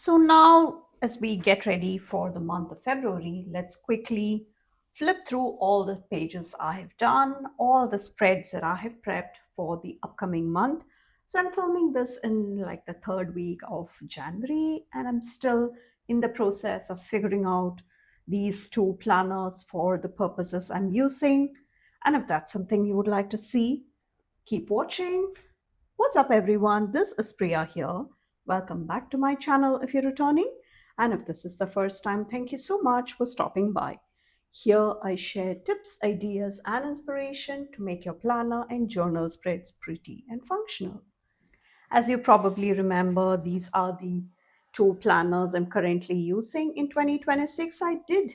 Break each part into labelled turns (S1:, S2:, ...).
S1: So now, as we get ready for the month of February, let's quickly flip through all the pages I have done, all the spreads that I have prepped for the upcoming month. So I'm filming this in like the third week of January, and I'm still in the process of figuring out these two planners for the purposes I'm using. And if that's something you would like to see, keep watching. What's up, everyone? This is Priya here. Welcome back to my channel if you're returning. And if this is the first time, thank you so much for stopping by. Here I share tips, ideas, and inspiration to make your planner and journal spreads pretty and functional. As you probably remember, these are the two planners I'm currently using in 2026. I did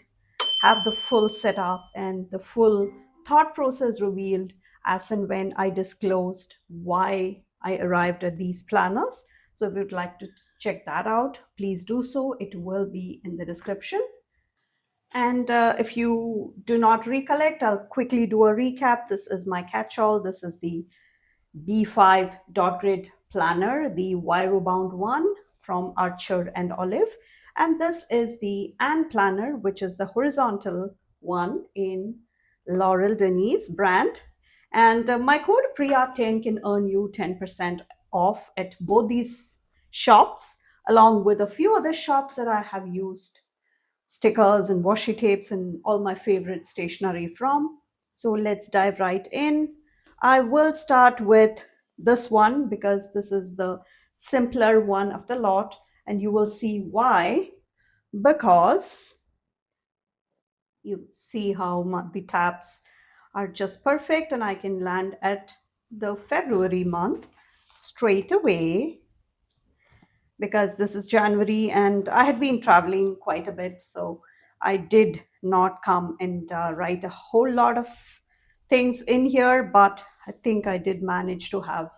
S1: have the full setup and the full thought process revealed as and when I disclosed why I arrived at these planners. So if you'd like to check that out, please do so. It will be in the description. And if you do not recollect, I'll quickly do a recap. This is my catch-all. This is the B5 dot grid planner, the wire bound one from Archer and Olive. And this is the Anne planner, which is the horizontal one in Laurel Denise brand. And my code Priya10 can earn you 10% off at both these shops, along with a few other shops that I have used stickers and washi tapes and all my favorite stationery from. So let's dive right in. I will start with this one because this is the simpler one of the lot, and you will see why. Because you see how the tabs are just perfect, and I can land at the February month straight away because this is January and I had been traveling quite a bit. So I did not come and write a whole lot of things in here, but I think I did manage to have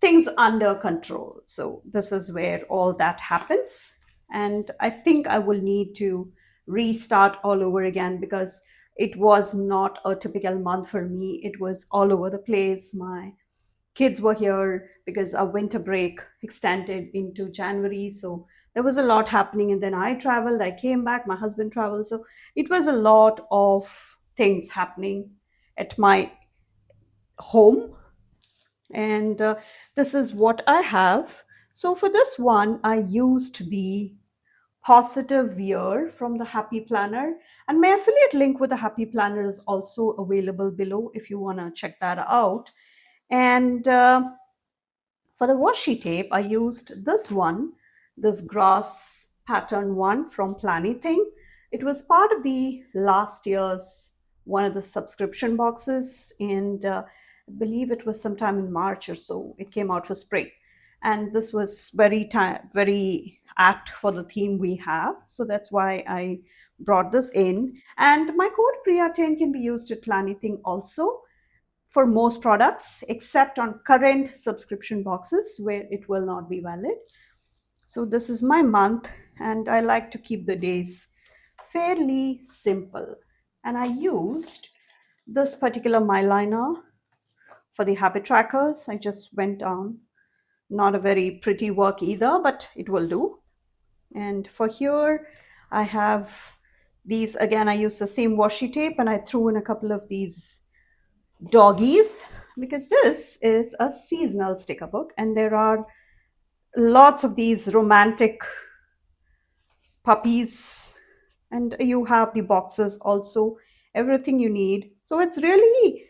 S1: things under control. So this is where all that happens. And I think I will need to restart all over again because it was not a typical month for me. It was all over the place. My kids were here because our winter break extended into January. So there was a lot happening. And then I traveled, I came back, my husband traveled. So it was a lot of things happening at my home. And this is what I have. So for this one, I used the positive year from the Happy Planner. And my affiliate link with the Happy Planner is also available below if you want to check that out. And for the washi tape, I used this one, this grass pattern one from Planything. It was part of the last year's one of the subscription boxes, and I believe it was sometime in March or so. It came out for spring, and this was very apt for the theme we have. So that's why I brought this in. And my code Priya10 can be used at Planything also for most products except on current subscription boxes where it will not be valid. So this is my month, and I like to keep the days fairly simple. And I used this particular myliner for the habit trackers. I just went on, not a very pretty work either, but it will do. And for here, I have these again. I used the same washi tape and I threw in a couple of these doggies because this is a seasonal sticker book and there are lots of these romantic puppies, and you have the boxes also, everything you need. So it's really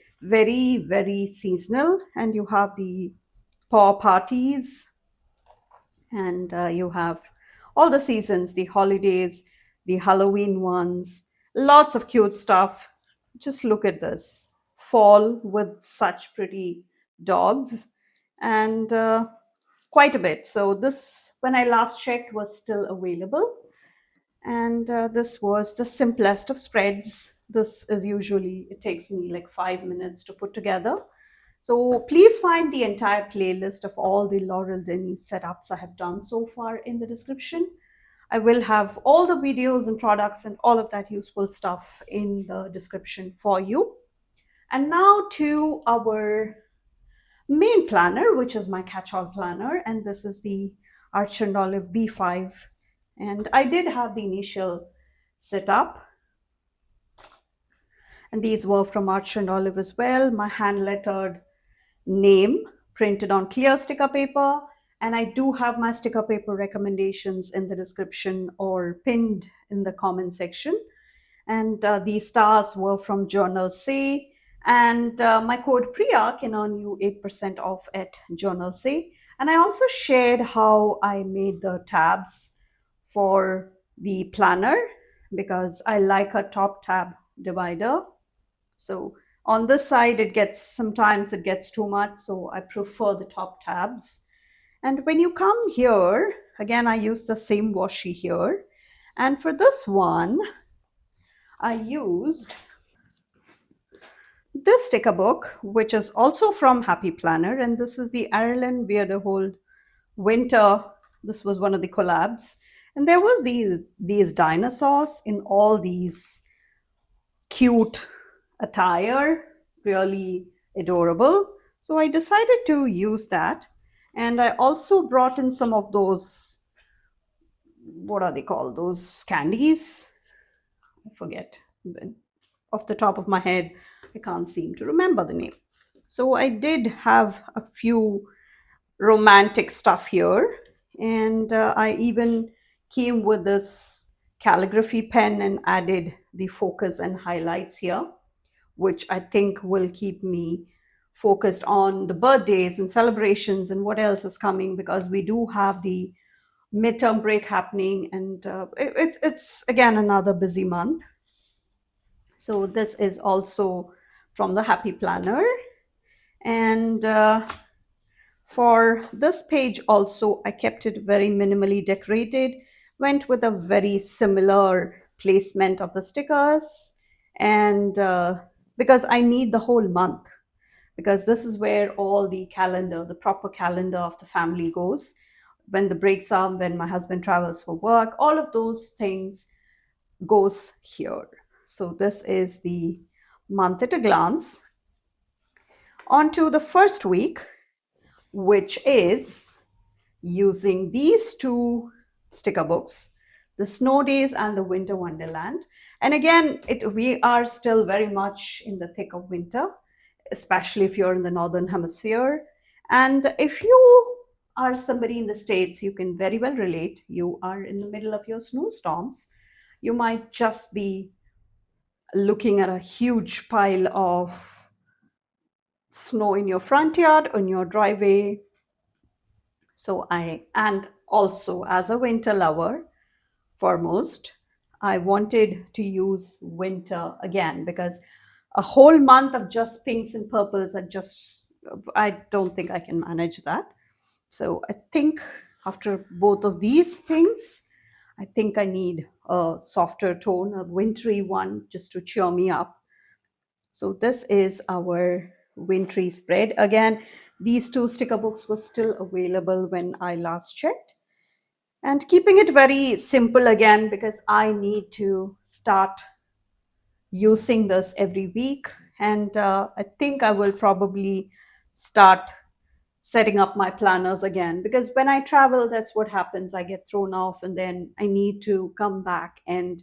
S1: very seasonal, and you have the paw parties, and you have all the seasons, the holidays, the Halloween ones, lots of cute stuff. Just look at this fall with such pretty dogs, and quite a bit. So this, when I last checked, was still available. And this was the simplest of spreads. This is usually, it takes me like 5 minutes to put together. So please find the entire playlist of all the Laurel Denise setups I have done so far in the description. I will have all the videos and products and all of that useful stuff in the description for you. And now to our main planner, which is my catch-all planner. And this is the Arch and Olive B5. And I did have the initial setup, and these were from Arch and Olive as well. My hand lettered name printed on clear sticker paper, and I do have my sticker paper recommendations in the description or pinned in the comment section. And these stars were from Journal Say, and my code Priya can earn you 8% off at Journal Say. And I also shared how I made the tabs for the planner because I like a top tab divider. So on this side, sometimes it gets too much, so I prefer the top tabs. And when you come here, again, I use the same washi here. And for this one, I used this sticker book, which is also from Happy Planner. And this is the Ireland Weirderhold Winter. This was one of the collabs. And there was these dinosaurs in all these cute attire, really adorable. So I decided to use that. And I also brought in some of those, what are they called? Those candies. I forget. Off the top of my head, I can't seem to remember the name. So I did have a few romantic stuff here. And I even came with this calligraphy pen and added the focus and highlights here, which I think will keep me focused on the birthdays and celebrations and what else is coming, because we do have the midterm break happening, and it's again another busy month. So this is also from the Happy Planner. And for this page also, I kept it very minimally decorated, went with a very similar placement of the stickers, and because I need the whole month, because this is where all the calendar, the proper calendar of the family goes. When the breaks are, when my husband travels for work, all of those things goes here. So this is the month at a glance. On to the first week, which is using these two sticker books, the Snow Days and the Winter Wonderland. And again, we are still very much in the thick of winter, especially if you're in the Northern Hemisphere. And if you are somebody in the States, you can very well relate. You are in the middle of your snowstorms. You might just be looking at a huge pile of snow in your front yard, on your driveway. And also as a winter lover, foremost, I wanted to use winter again, because a whole month of just pinks and purples, I don't think I can manage that. So I think after both of these pinks, I think I need a softer tone, a wintry one, just to cheer me up. So this is our wintry spread. Again, these two sticker books were still available when I last checked. And keeping it very simple again, because I need to start using this every week. And I think I will probably start setting up my planners again, because when I travel, that's what happens. I get thrown off, and then I need to come back and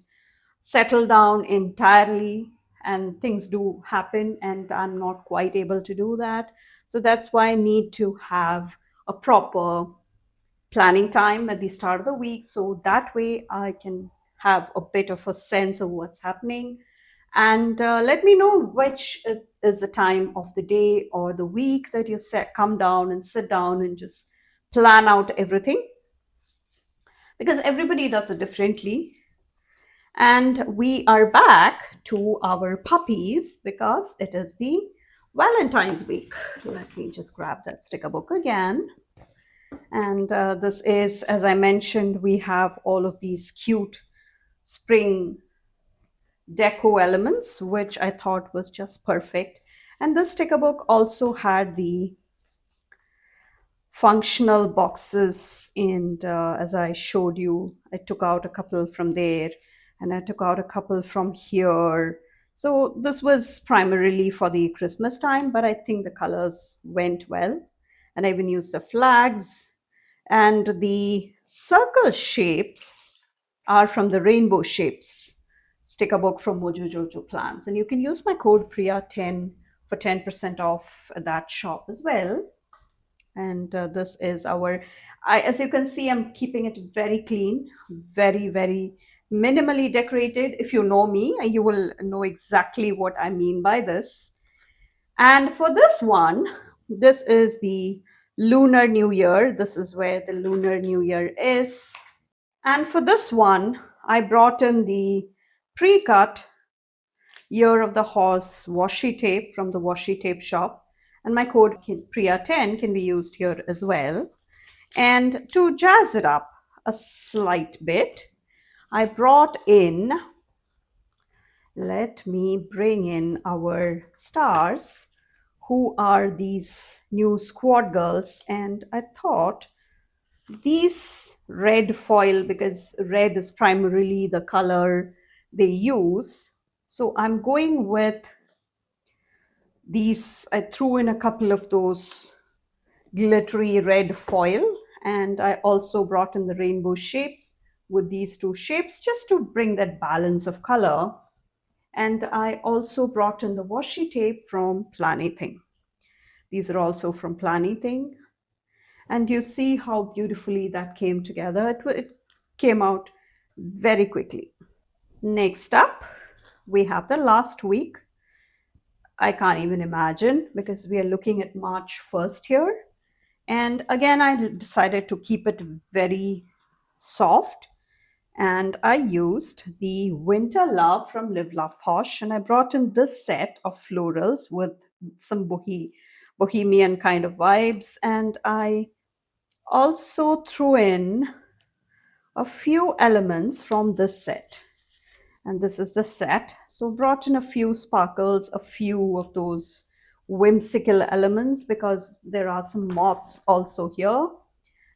S1: settle down entirely, and things do happen, and I'm not quite able to do that. So that's why I need to have a proper planning time at the start of the week, so that way I can have a bit of a sense of what's happening. And let me know which is the time of the day or the week that you come down and sit down and just plan out everything, because everybody does it differently. And we are back to our puppies because it is the Valentine's week. Let me just grab that sticker book again. And this is, as I mentioned, we have all of these cute spring deco elements, which I thought was just perfect. And this sticker book also had the functional boxes, and as I showed you, I took out a couple from there, and I took out a couple from here. So this was primarily for the Christmas time, but I think the colors went well. And I even used the flags And the circle shapes are from the rainbow shapes sticker book from Mojo Jojo Plans. And you can use my code Priya10 for 10% off at that shop as well. And this is our, as you can see, I'm keeping it very clean, very, very minimally decorated. If you know me, you will know exactly what I mean by this. And for this one, this is the Lunar New Year. This is where the Lunar New Year is. And for this one, I brought in the pre-cut Year of the Horse washi tape from the washi tape shop. And my code Priya10 can be used here as well. And to jazz it up a slight bit, I brought in, let me bring in our stars, who are these new squad girls. And I thought these red foil, because red is primarily the color they use. So I'm going with these. I threw in a couple of those glittery red foil, and I also brought in the rainbow shapes with these two shapes just to bring that balance of color. And I also brought in the washi tape from Planything. These are also from Planything. And you see how beautifully that came together. It came out very quickly. Next up, we have the last week. I can't even imagine because we are looking at March 1st here. And again, I decided to keep it very soft. And I used the Winter Love from Live Love Posh. And I brought in this set of florals with some bohemian kind of vibes. And I also threw in a few elements from this set. And this is the set. So brought in a few sparkles, a few of those whimsical elements because there are some moths also here.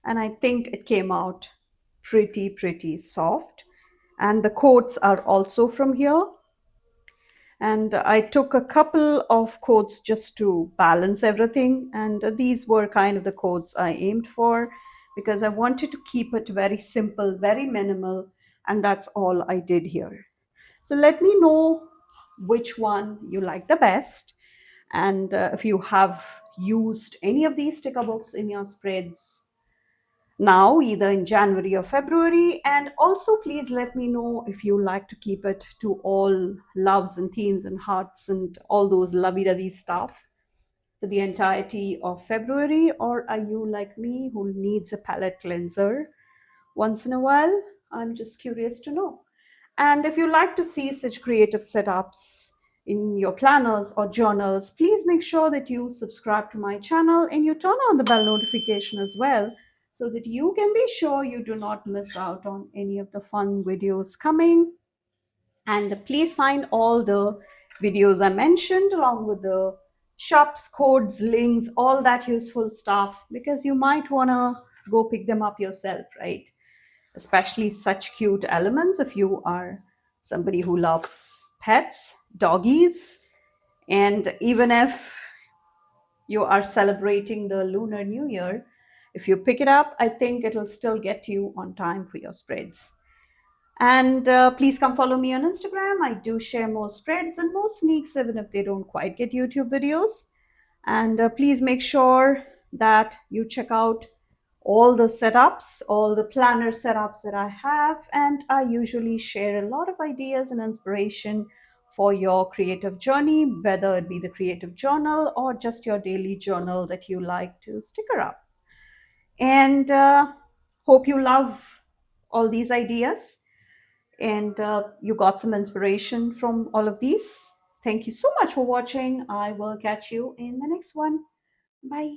S1: And I think it came out pretty soft. And the quotes are also from here. And I took a couple of quotes just to balance everything. And these were kind of the quotes I aimed for because I wanted to keep it very simple, very minimal. And that's all I did here. So let me know which one you like the best. And if you have used any of these sticker books in your spreads now, either in January or February. And also, please let me know if you like to keep it to all loves and themes and hearts and all those lovey-dovey stuff for the entirety of February, or are you like me who needs a palette cleanser once in a while? I'm just curious to know. And if you like to see such creative setups in your planners or journals, please make sure that you subscribe to my channel and you turn on the bell notification as well so that you can be sure you do not miss out on any of the fun videos coming. And please find all the videos I mentioned along with the shops, codes, links, all that useful stuff, because you might want to go pick them up yourself, right? Especially such cute elements if you are somebody who loves pets, doggies, and even if you are celebrating the Lunar New Year, if you pick it up, I think it'll still get you on time for your spreads. And please come follow me on Instagram. I do share more spreads and more sneaks, even if they don't quite get YouTube videos. And please make sure that you check out all the setups, all the planner setups that I have. And I usually share a lot of ideas and inspiration for your creative journey, whether it be the creative journal or just your daily journal that you like to sticker up. And hope you love all these ideas and you got some inspiration from all of these. Thank you so much for watching. I will catch you in the next one. Bye.